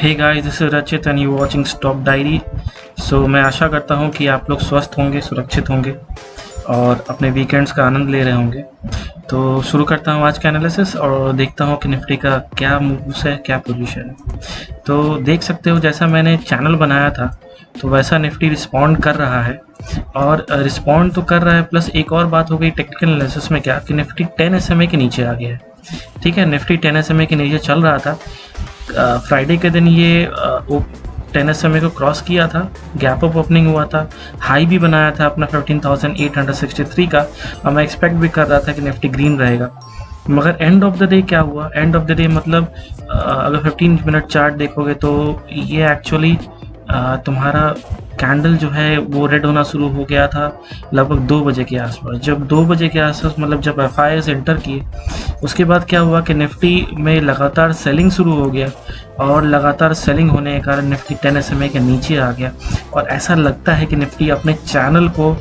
Hey guys, this is Rachit and you watching stock diary. So मैं आशा करता हूँ कि आप लोग स्वस्थ होंगे, सुरक्षित होंगे और अपने वीकेंड्स का आनंद ले रहे होंगे। तो शुरू करता हूँ आज का एनालिसिस और देखता हूँ कि निफ्टी का क्या मूव्स है, क्या पोजीशन है। तो देख सकते हो जैसा मैंने चैनल बनाया था तो वैसा निफ्टी रिस्पॉन्ड कर रहा है और रिस्पॉन्ड तो कर रहा है। प्लस एक और बात हो गई टेक्निकल एनालिसिस में क्या कि निफ्टी 10 SMA के नीचे आ गया है। ठीक है, निफ्टी 10 SMA के नीचे चल रहा था। फ्राइडे के दिन ये 10 SMA को क्रॉस किया था, गैप अप ओपनिंग हुआ था, हाई भी बनाया था अपना 15,863 का और मैं एक्सपेक्ट भी कर रहा था कि निफ्टी ग्रीन रहेगा। मगर एंड ऑफ द डे क्या हुआ, एंड ऑफ द डे मतलब अगर 15 मिनट चार्ट देखोगे तो ये एक्चुअली तुम्हारा कैंडल जो है वो रेड होना शुरू हो गया था लगभग 2 बजे के आसपास। जब 2 बजे के आसपास मतलब जब FIs एंटर किए उसके बाद क्या हुआ कि निफ्टी में लगातार सेलिंग शुरू हो गया और लगातार सेलिंग होने के कारण निफ्टी 10 SMA के नीचे आ गया और ऐसा लगता है कि निफ्टी अपने चैनल को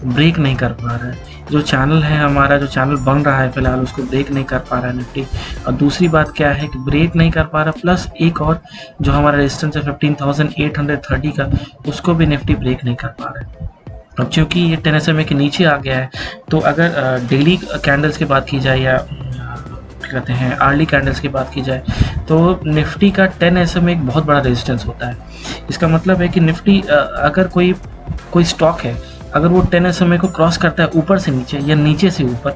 ब्रेक नहीं कर पा रहा है। जो चैनल है हमारा, जो चैनल बन रहा है फिलहाल, उसको ब्रेक नहीं कर पा रहा है निफ्टी। और दूसरी बात क्या है कि ब्रेक नहीं कर पा रहा, प्लस एक और जो हमारा रेजिस्टेंस है 15,830 का, उसको भी निफ्टी ब्रेक नहीं कर पा रहा है। अब चूँकि ये 10 SMA के नीचे आ गया है तो अगर डेली कैंडल्स की बात की जाए या कहते हैं अर्ली कैंडल्स की बात की जाए तो निफ्टी का 10 SMA एक बहुत बड़ा रेजिस्टेंस होता है। इसका मतलब है कि निफ्टी अगर कोई स्टॉक है, अगर वो 10 SMA को क्रॉस करता है ऊपर से नीचे या नीचे से ऊपर,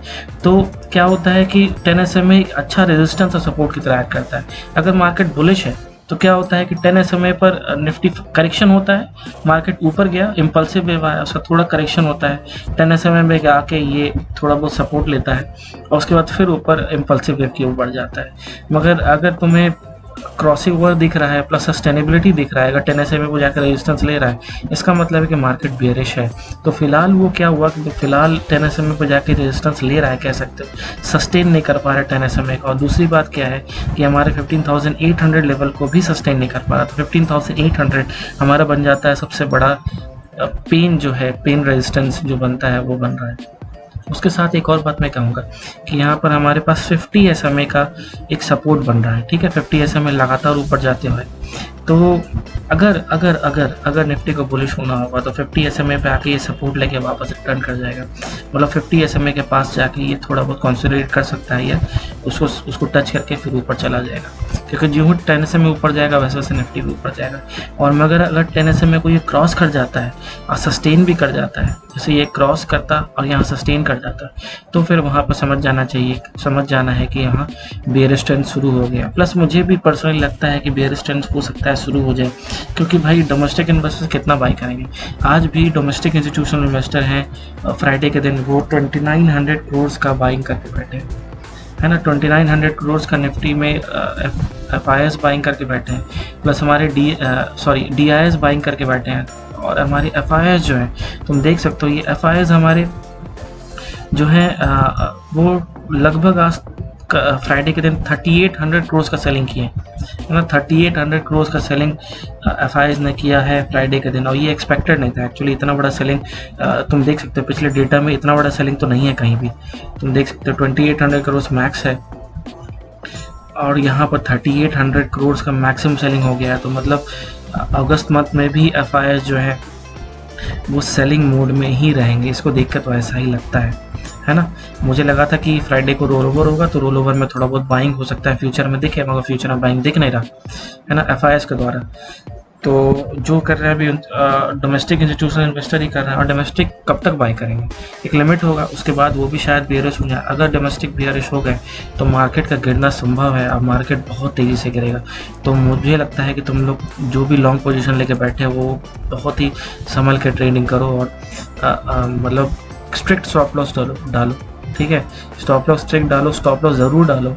तो क्या होता है कि 10 SMA अच्छा रेजिस्टेंस और सपोर्ट की तरह एक्ट करता है। अगर मार्केट बुलिश है तो क्या होता है कि 10 SMA पर निफ्टी करेक्शन होता है, मार्केट ऊपर गया, इम्पल्सिव वेव आया, उसका थोड़ा करेक्शन होता है, 10 SMA में आके ये थोड़ा बहुत सपोर्ट लेता है और उसके बाद फिर ऊपर इम्पल्सिव वेव की ओर बढ़ जाता है। मगर अगर तुम्हें क्रॉसिंग ओवर दिख रहा है प्लस सस्टेनेबिलिटी दिख रहा है, अगर 10 SMA को जाकर रेजिस्टेंस ले रहा है, इसका मतलब है कि मार्केट बेयरिश है। तो फिलहाल वो क्या हुआ कि फिलहाल 10 SMA पर जाकर रेजिस्टेंस ले रहा है, कह सकते हो सस्टेन नहीं कर पा रहा है 10 SMA का। और दूसरी बात क्या है कि हमारे 15,800 लेवल को भी सस्टेन नहीं कर पा रहा। तो 15,800 हमारा बन जाता है सबसे बड़ा पेन, जो है पेन रेजिस्टेंस जो बनता है वो बन रहा है। उसके साथ एक और बात मैं कहूँगा कि यहाँ पर हमारे पास 50 SMA का एक सपोर्ट बन रहा है। ठीक है, 50 SMA लगातार ऊपर जाते हुए, तो अगर निफ्टी को बुलिश होना होगा तो 50 SMA पे आके ये सपोर्ट लेके वापस रिटर्न कर जाएगा। मतलब 50 SMA के पास जाके ये थोड़ा बहुत कंसोलिडेट कर सकता है या उसको टच करके फिर ऊपर चला जाएगा, क्योंकि जो 10 SMA ऊपर जाएगा वैसे वैसे निफ्टी भी ऊपर जाएगा। और मगर अगर 10 SMA को ये क्रॉस कर जाता है और सस्टेन भी कर जाता है, जैसे ये क्रॉस करता और यहाँ सस्टेन कर जाता, तो फिर वहाँ पर समझ जाना है कि यहाँ बेयरिश ट्रेंड शुरू हो गया। प्लस मुझे भी पर्सनली लगता है कि बेयरिश ट्रेंड हो सकता है शुरू हो जाए, क्योंकि भाई डोमेस्टिक इन्वेस्टर्स कितना बाई करेंगे। आज भी डोमेस्टिक इंस्टीट्यूशनल इन्वेस्टर हैं, फ्राइडे के दिन वो 2900 करोड़ का बाइंग करके बैठे हैं, है ना। 2900 करोड़ का निफ्टी में FIs बाइंग करके बैठे हैं, प्लस हमारे DIs बाइंग करके बैठे हैं। और हमारी FIs जो है तुम देख सकते हो, ये FIs हमारे जो है वो लगभग आज फ्राइडे के दिन 3800 करोड़ का सेलिंग किए, है ना। 3800 करोड़ का सेलिंग FIs ने किया है फ्राइडे के दिन और ये एक्सपेक्टेड नहीं था एक्चुअली। इतना बड़ा सेलिंग तुम देख सकते हो पिछले डेटा में, इतना बड़ा सेलिंग तो नहीं है कहीं भी। तुम देख सकते हो 2800 करोड़ मैक्स है और यहाँ पर 3800 करोड़ का मैक्सिमम सेलिंग हो गया है। तो मतलब अगस्त मंथ में भी FIs जो है वो सेलिंग मोड में ही रहेंगे। इसको देखकर तो ऐसा ही लगता है ना। मुझे लगा था कि फ्राइडे को रोल ओवर होगा तो रोल ओवर में थोड़ा बहुत बाइंग हो सकता है फ्यूचर में दिखे, मगर फ्यूचर में बाइंग दिख नहीं रहा, है ना, FIs के द्वारा। तो जो कर रहे हैं अभी डोमेस्टिक इंस्टीट्यूशनल इन्वेस्टर ही कर रहे हैं। और डोमेस्टिक कब तक बाई करेंगे, एक लिमिट होगा, उसके बाद वो भी शायद बेयरिश हो जाए। अगर डोमेस्टिक बेयरिश हो गए तो मार्केट का गिरना संभव है और मार्केट बहुत तेज़ी से गिरेगा। तो मुझे लगता है कि तुम लोग जो भी लॉन्ग पोजीशन लेके बैठे हो वो बहुत ही संभल के ट्रेडिंग करो और मतलब स्ट्रिक्ट स्टॉप लॉस डालो। ठीक है, स्टॉप लॉस स्ट्रिक्ट डालो, स्टॉप लॉस ज़रूर डालो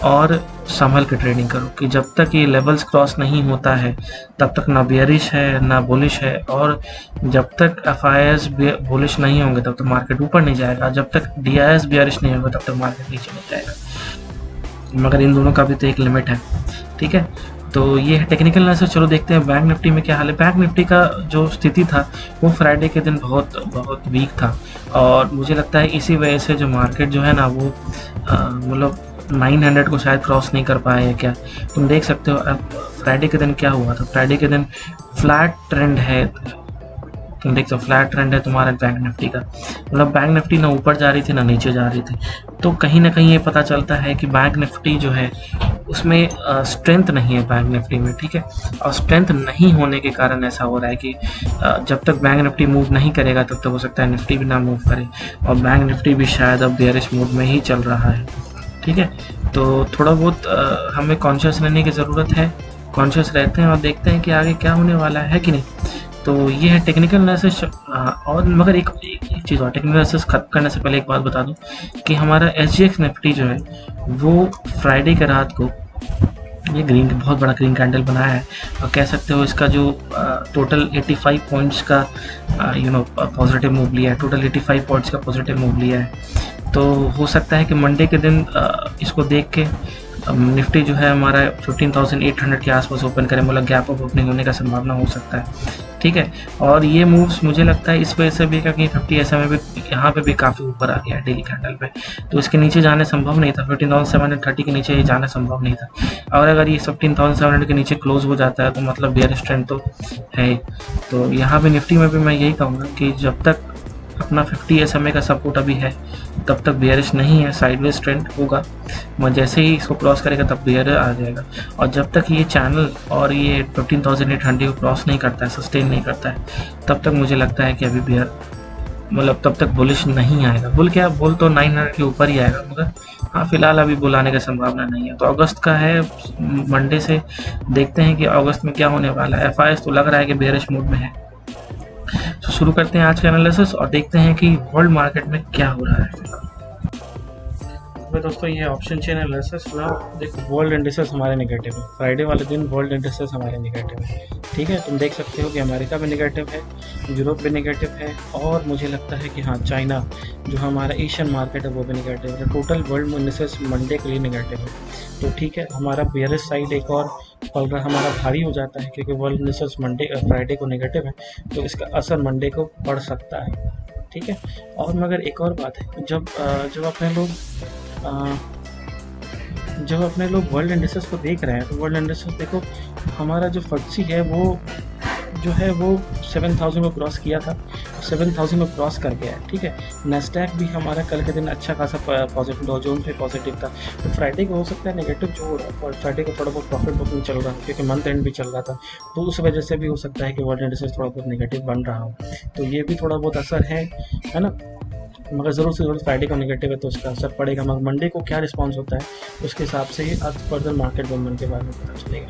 और संभल के ट्रेडिंग करो कि जब तक ये लेवल्स क्रॉस नहीं होता है तब तक ना बेयरिश है ना बुलिश है। और जब तक FIs बुलिश नहीं होंगे तब तक मार्केट ऊपर नहीं जाएगा, जब तक DIs बेयरिश नहीं होगा तब तक मार्केट नीचे नहीं जाएगा। मगर इन दोनों का भी तो एक लिमिट है। ठीक है, तो ये है टेक्निकल एनालिसिस। चलो देखते हैं बैंक निफ्टी में क्या हाल है। बैंक निफ्टी का जो स्थिति था वो फ्राइडे के दिन बहुत वीक था और मुझे लगता है इसी वजह से जो मार्केट जो है ना वो मतलब 900 को शायद क्रॉस नहीं कर पाया है क्या। तुम देख सकते हो अब फ्राइडे के दिन क्या हुआ था। फ्राइडे के दिन फ्लैट ट्रेंड है, तुम देख सकते हो फ्लैट ट्रेंड है तुम्हारा बैंक निफ्टी का, मतलब बैंक निफ्टी ना ऊपर जा रही थी ना नीचे जा रही थी। तो कहीं ना कहीं ये पता चलता है कि बैंक निफ्टी जो है उसमें स्ट्रेंथ नहीं है बैंक निफ्टी में, ठीक है। और स्ट्रेंथ नहीं होने के कारण ऐसा हो रहा है कि जब तक बैंक निफ्टी मूव नहीं करेगा तब तक हो सकता है निफ्टी भी ना मूव करे, और बैंक निफ्टी भी शायद अब बेयरिश मूड में ही चल रहा है, ठीक है। तो थोड़ा बहुत हमें कॉन्शियस रहने की ज़रूरत है, कॉन्शियस रहते हैं और देखते हैं कि आगे क्या होने वाला है कि नहीं। तो ये है टेक्निकल एनालिसिस। और मगर एक चीज़ और, टेक्निकल एनालिसिस खत्म करने से पहले एक बात बता दूं कि हमारा SGX निफ्टी जो है वो फ्राइडे के रात को ये बहुत बड़ा ग्रीन कैंडल बनाया है, और कह सकते हो इसका जो टोटल 85 पॉइंट्स का पॉजिटिव मूव लिया है, टोटल 85 पॉइंट्स का पॉजिटिव मूव लिया है। तो हो सकता है कि मंडे के दिन इसको देख के निफ्टी जो है हमारा 15,800 के आसपास ओपन करे, मतलब गैप अप ओपनिंग होने का संभावना हो सकता है, ठीक है। और ये मूव्स मुझे लगता है इस वजह से भी क्योंकि 50 SMA भी यहाँ पे भी काफ़ी ऊपर आ गया है डेली कैंडल पे, तो इसके नीचे जाने संभव नहीं था, 15,730 के नीचे ये जाना संभव नहीं था। और अगर ये 15,700 के नीचे क्लोज हो जाता है तो मतलब बेयरिश ट्रेंड तो है। तो यहाँ पे निफ्टी में भी मैं यही कहूँगा कि जब तक अपना 50 SMA का सपोर्ट अभी है तब तक बेयरिश नहीं है, साइडवेज ट्रेंड होगा, मैं जैसे ही इसको क्रॉस करेगा तब बेयर आ जाएगा। और जब तक ये चैनल और ये 15,800 को क्रॉस नहीं करता है, सस्टेन नहीं करता है, तब तक मुझे लगता है कि अभी बेयर मतलब तब तक बुलिश नहीं आएगा। बुल क्या, बुल तो 900 के ऊपर ही आएगा, मगर हाँ फिलहाल अभी बुल आने की संभावना नहीं है। तो अगस्त का है, मंडे से देखते हैं कि अगस्त में क्या होने वाला है। FIS तो लग रहा है कि बेयरिश मूड में है। तो शुरू करते हैं आज का एनालिसिस और देखते हैं कि वर्ल्ड मार्केट में क्या हो रहा है। तो दोस्तों ये ऑप्शन चेन एनालिसिस ना, देखो वर्ल्ड इंडिसेस हमारे नेगेटिव है, फ्राइडे वाले दिन वर्ल्ड इंडिसेस हमारे नेगेटिव है, ठीक है। तुम देख सकते हो कि अमेरिका भी नेगेटिव है, यूरोप भी नेगेटिव है, और मुझे लगता है कि हाँ चाइना जो हमारा एशियन मार्केट है वो भी नेगेटिव है। टोटल वर्ल्ड इंडिसेस मंडे के लिए नेगेटिव है। तो ठीक है, हमारा बेयरिश साइड एक और पल रहा हमारा भारी हो जाता है, क्योंकि वर्ल्ड इंडिसेस फ्राइडे को नेगेटिव है, तो इसका असर मंडे को पड़ सकता है, ठीक है। और मगर एक और बात है, जब अपने लोग वर्ल्ड इंडिसेस को देख रहे हैं तो वर्ल्ड इंडिसेस देखो, हमारा जो FTSE है वो जो है वो 7,000 को क्रॉस किया था, 7,000 को क्रॉस कर गया है, ठीक है। नेस्डैक भी हमारा कल के दिन अच्छा खासा पॉजिटिव, डॉ जोन्स पे पॉजिटिव था। तो फ्राइडे को हो सकता है नेगेटिव जो हो रहा है, और फ्राइडे को थोड़ा बहुत प्रॉफिट बुकिंग चल रहा है क्योंकि मंथ एंड भी चल रहा था, तो उस वजह से भी हो सकता है कि वर्ल्ड इंडिसेस थोड़ा बहुत नेगेटिव बन रहा हो। तो ये भी थोड़ा बहुत असर है ना, मगर ज़रूर से ज़रूर फ्राइडे को नेगेटिव है तो उसका असर पड़ेगा, मगर मंडे को क्या रिस्पांस होता है उसके हिसाब से ही आज फर्दर मार्केट मूवमेंट के बारे में पता चलेगा।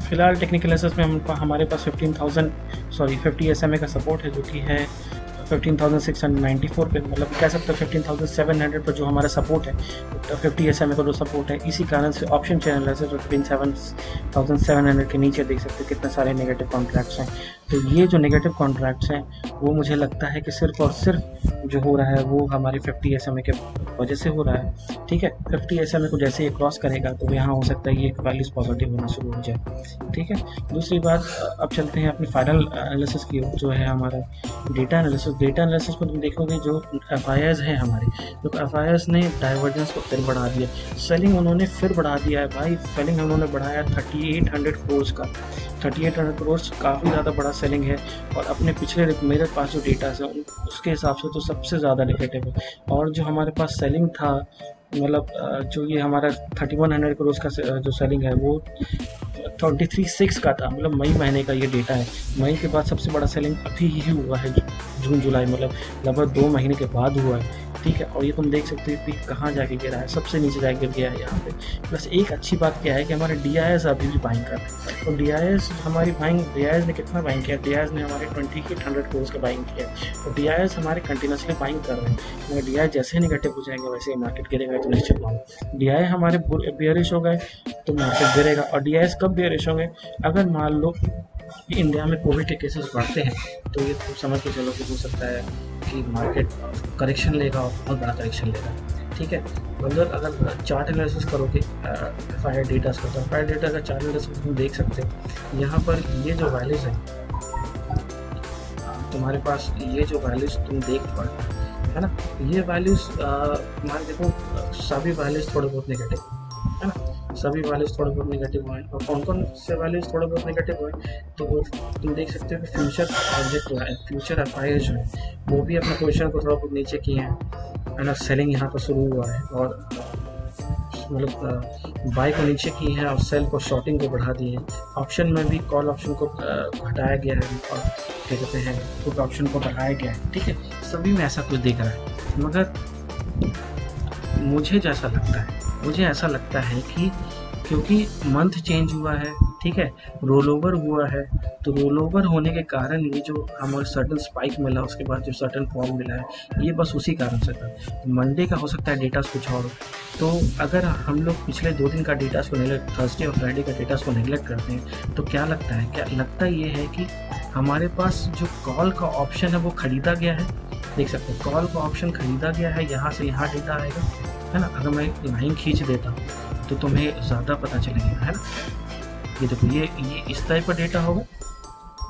फिलहाल टेक्निकल एनालिसिस में हमारे पास 50 SMA का सपोर्ट है, जो कि है 15,694 पे, मतलब कह सकते हो 15,700 पर जो हमारा सपोर्ट है, 50 SMA का जो सपोर्ट है, इसी कारण से ऑप्शन चैनल एनालिसिस 15,700 के नीचे देख सकते हो कितने सारे नेगेटिव कॉन्ट्रैक्ट्स हैं। तो ये जो नेगेटिव कॉन्ट्रैक्ट्स हैं वो मुझे लगता है कि सिर्फ और सिर्फ जो हो रहा है वो हमारी 50 SMA के वजह से हो रहा है, ठीक है। 50 SMA को जैसे ये क्रॉस करेगा तो यहाँ हो सकता है ये वैल्यूज पॉजिटिव होना शुरू हो जाए, ठीक है। दूसरी बात, अब चलते हैं अपनी फाइनल एनालिसिस की, जो है हमारा डेटा एनालिसिस। डेटा एनालिसिस में तुम देखोगे जो FIS है हमारे, तो FIS ने डाइवर्जेंस को फिर बढ़ा दिया, सेलिंग उन्होंने फिर बढ़ा दिया है भाई। सेलिंग उन्होंने बढ़ाया 3,800 करोड़ का, 3,800 करोड़ काफ़ी ज़्यादा बड़ा सेलिंग है। और अपने पिछले मेरे पास जो डेटा है उसके हिसाब से तो सबसे ज़्यादा नेगेटिव है। और जो हमारे पास सेलिंग था, मतलब जो ये हमारा 3,100 करोड़ का जो सेलिंग है वो 23/6 का था, मतलब मई महीने का ये डेटा है। मई के बाद सबसे बड़ा सेलिंग अभी ही हुआ है, जून जुलाई, मतलब लगभग 2 महीने के बाद हुआ है, ठीक है। और ये तुम देख सकते हो कि कहाँ जाके गिरा है, सबसे नीचे जाके गिर गया है यहाँ पे। प्लस एक अच्छी बात क्या है कि हमारे DIS अभी भी बाइंग कर रहे हैं, तो DIS हमारी DIS ने कितना बाइंग किया, DIS ने हमारे 2,800 करोड़ का बाइंग किया, तो DIS हमारे कंटिन्यूसली बाइंग कर रहे हैं। मगर DIS जैसे नेगेटिव हो जाएंगे वैसे ही मार्केट गिरेगा, तो निश्चित मानो DIS हमारे बेयरिश हो गए तो मार्केट गिरेगा। और DIS कब बेयरिश होंगे, अगर मान लो इंडिया में कोविड के केसेस बढ़ते हैं तो ये समझ के चलो कि हो सकता है कि मार्केट करेक्शन लेगा और बहुत बड़ा करेक्शन लेगा, ठीक है। मतलब अगर चार्ट एनालिसिस करोगे FIS डेटा का, तो FIS डेटा का चार्ट एनालिसिस तुम देख सकते हो। यहाँ पर ये जो वैल्यूज है तुम्हारे पास, ये जो वैल्यूज तुम देख पा है ना। ये वैल्यूज़ मान देखो सभी वैल्यूज़ थोड़े बहुत नेगेटिव है ना, सभी वैल्यूज़ थोड़े बहुत नेगेटिव हुए हैं। और कौन कौन से वैल्यूज़ थोड़े बहुत नेगेटिव हुए हैं, तो तुम देख सकते हो कि फ्यूचर ऑब्जेक्ट फ्यूचर एफ जो है वो भी अपने पोजिशन को थोड़ा बहुत नीचे किए हैं, है ना। सेलिंग यहाँ पर शुरू हुआ है और मतलब बाई को नीचे की है और सेल को शॉर्टिंग को बढ़ा दिए। ऑप्शन में भी कॉल ऑप्शन को घटाया गया है और क्या कहते हैं पुट ऑप्शन को बढ़ाया गया है, ठीक है। सभी में ऐसा कुछ दिख रहा है, मगर मुझे ऐसा लगता है कि क्योंकि मंथ चेंज हुआ है, ठीक है, रोल ओवर हुआ है, तो रोल ओवर होने के कारण ये जो हमारे सर्टन स्पाइक मिला उसके बाद जो सर्टन फॉर्म मिला है ये बस उसी कारण से था। मंडे का हो सकता है डेटा कुछ और हो। तो अगर हम लोग पिछले 2 दिन का डेटा को नेगलेक्ट, थर्सडे और फ्राइडे का डेटा को नेगलेक्ट करते हैं तो क्या लगता ये है कि हमारे पास जो कॉल का ऑप्शन है वो खरीदा गया है। देख सकते हैं कॉल का ऑप्शन खरीदा गया है, यहाँ से यहाँ डेटा आएगा, है ना। अगर मैं लाइन खींच देता हूँ तो तुम्हें ज़्यादा पता चलेगा, है ना। ये देखो ये इस टाइप का डेटा होगा,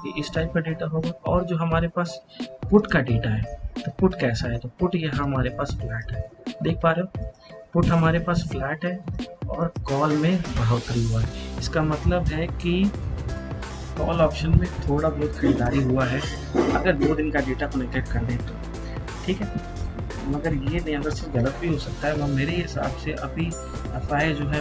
ये इस टाइप का डेटा होगा। और जो हमारे पास पुट का डेटा है तो पुट कैसा है, तो पुट यहाँ हमारे पास फ्लैट है, देख पा रहे हो, पुट हमारे पास फ्लैट है और कॉल में बढ़ोतरी हुआ है। इसका मतलब है कि कॉल ऑप्शन में थोड़ा बहुत खरीदारी हुआ है अगर 2 दिन का डेटा कनेक्टेड कर दें तो, ठीक है। मगर ये एनालिसिस गलत भी हो सकता है। मेरे हिसाब से अभी एफआई जो है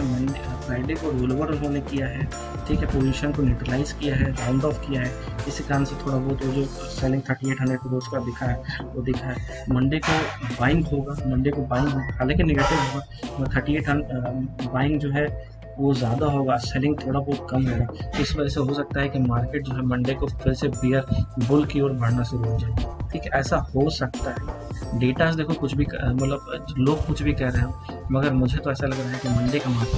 फ्राइडे को रोल ओवर उन्होंने किया है, ठीक है, पोजीशन को न्यूट्रलाइज किया है, राउंड ऑफ किया है, इसी कारण से थोड़ा बहुत वो जो सेलिंग 3800 क्रोर्स का दिखा है वो दिखा है। मंडे को बाइंग होगा, हालांकि नेगेटिव होगा, 3800 बाइंग जो है वो ज़्यादा होगा, सेलिंग थोड़ा बहुत कम होगा। तो इस वजह से हो सकता है कि मार्केट जो है मंडे को फिर से बुल की ओर बढ़ना शुरू हो जाए, ठीक है, ऐसा हो सकता है। डेटा देखो कुछ भी मतलब लोग कुछ भी कह रहे हैं, मगर मुझे तो ऐसा लग रहा है कि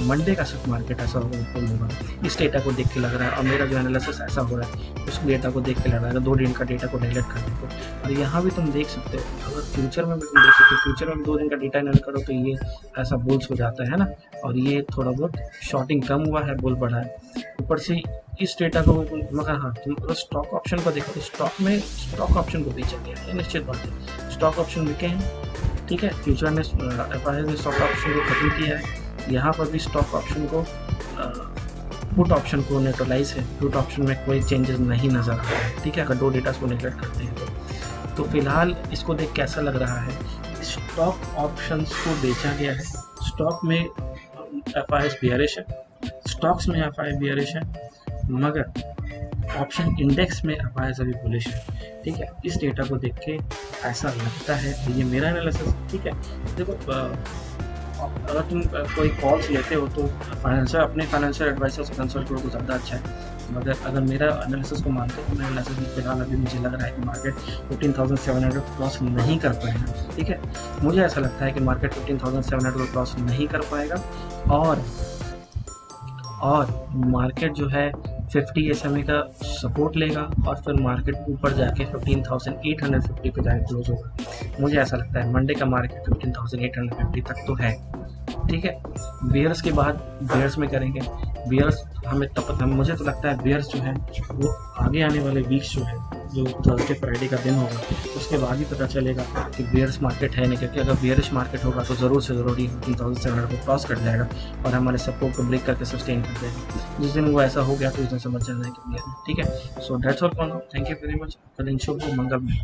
मंडे का सिर्फ मार्केट ऐसा होगा इस डेटा को देख के लग रहा है। और मेरा जो एनालिसिस ऐसा हो रहा है उस डेटा को देख के लग रहा है 2 दिन का डेटा को नेगलेक्ट करने को। और यहाँ भी तुम देख सकते हो, अगर फ्यूचर में भी तुम देख सकते हो, फ्यूचर में 2 दिन का डेटा नेगलेक्ट करो तो ये ऐसा बुल्स हो जाता है ना। और ये थोड़ा बहुत शॉर्टिंग कम हुआ है, बुल बढ़ा है। ऊपर से इस डेटा को मगर हाँ तुम अगर स्टॉक ऑप्शन को देखो तो स्टॉक ऑप्शन को बेचा गया है, निश्चित बात है, स्टॉक ऑप्शन बिके हैं, ठीक है। फ्यूचर ने एफआई ने स्टॉक ऑप्शन को खत्म किया है, यहाँ पर भी स्टॉक ऑप्शन को पुट ऑप्शन को न्यूट्रलाइज है, पुट ऑप्शन में कोई चेंजेस नहीं नज़र आ रहा है, ठीक है। अगर 2 डेटा को नेगलेक्ट करते हैं तो फिलहाल इसको देख कैसा लग रहा है, स्टॉक ऑप्शंस को बेचा गया है। स्टॉक में एफआई बियरिश है, स्टॉक्स में एफआई बियरिश है, मगर ऑप्शन इंडेक्स में एफआई अभी बुलिश है, ठीक है। इस डेटा को देख के ऐसा लगता है, ये मेरा एनालिसिस, ठीक है। देखो अगर तुम कोई कॉल्स लेते हो तो अपने फाइनेंशियल एडवाइजर से कंसल्ट करो तो ज़्यादा अच्छा है। मगर अगर मेरा एनालिसिस को मानते हो तो मेरा एनालिसिस में फिलहाल अभी मुझे लग रहा है कि मार्केट 15,700 क्रॉस नहीं कर पाएगा, ठीक है। मुझे ऐसा लगता है कि मार्केट 15,700 को क्रॉस नहीं कर पाएगा और मार्केट जो है 50 SMA का सपोर्ट लेगा और फिर मार्केट ऊपर जाके 15,850 पे जाके क्लोज होगा। मुझे ऐसा लगता है मंडे का मार्केट 15,850 तक तो है, ठीक है। बियर्स के बाद बियर्स में करेंगे, बियर्स हमें तब पता, मुझे तो लगता है बियर्स जो है वो आगे आने वाले वीक्स जो है, जो थर्सडे फ्राइडे का दिन होगा उसके बाद ही पता चलेगा कि बियर्स मार्केट है नहीं। क्योंकि अगर बियरिश मार्केट होगा तो ज़रूर से ज़रूर 15,700 को क्रॉस कर जाएगा और हमारे सपोर्ट को ब्रेक करके सस्टेन कर देगा। जिस दिन वो ऐसा हो गया तो उस दिन समझ जाना है कि बियर है, ठीक है। So that's all for now, thank you very much. कल इन शुभ मंगल में।